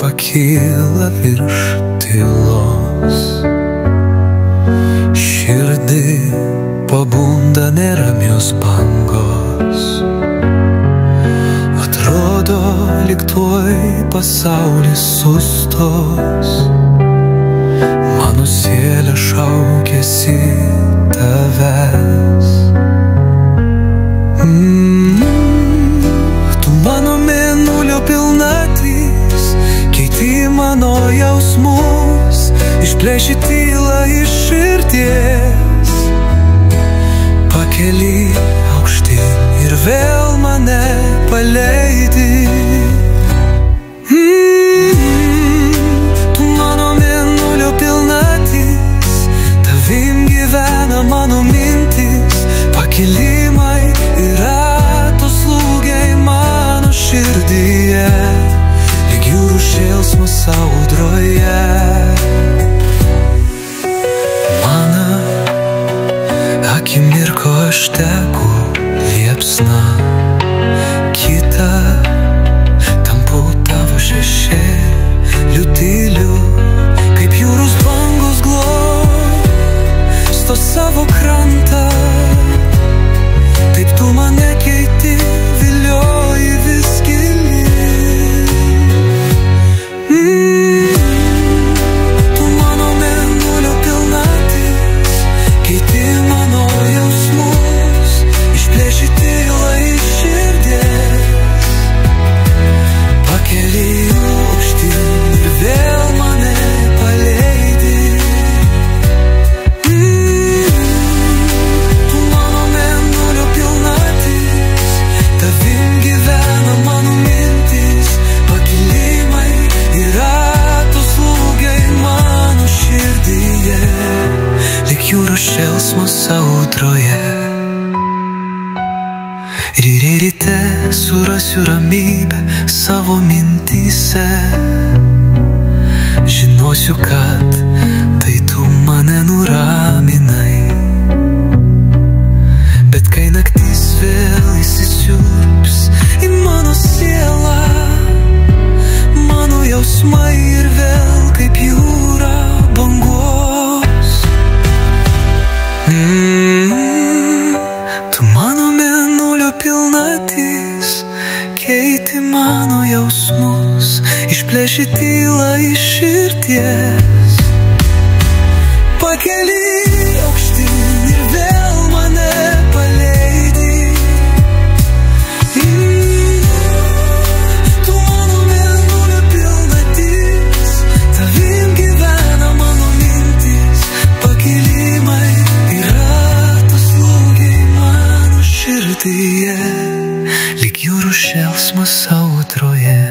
pakyla virš tylos. Širdį pabunda neramios bangos. Atrodo, lyg tuoj pasaulis sustos. Mano sielė šaukėsi tavęs. Tu mano mėnulio pilnatis, keiti mano jausmus, išplėši tylą iš širdies. Pakeli aukštyn ir vėl mane paleidi. Tu mano mėnulio pilnatis, tavim gyvena mano mintis. Pakilimai ir atoslūgiai mano širdyje, lyg jūrų šėlsmas audroje. Mano akimirko aš teku liepsna, kita tampu tavo šešėliu tyliu, kaip jūros bangos glosto savo krantą. Taip tu mane keiti, vilioji vis gilyn. Tu mano mėnulio pilnatis, keiti mano jausmus, išplėši tylą iš širdies. Pakeli aukštyn ir vėl mane paleidi. Tavim gyvena mano mintis, pakilimai ir atoslūgiai mano širdyje, lyg jūros šėlsmas audroje. Ryte surasiu ramybę savo mintyse. Žinosiu, kad tai tu mane nuraminai. Bet kai naktis vėl įsisiurbs į mano sielą, mano jausmai ir vėl kaip jūra bangos. Tu mano mėnulio pilnatis, keiti mano jausmus, išplėši tylą iš širdies. Pakeli aukštyn ir vėl mane paleidi. Tu mano mėnulio pilnatis, tavim gyvena mano mintis, pakilimai ir atoslūgiai mano širdyje, lyg jūrų šėlsmas audroje.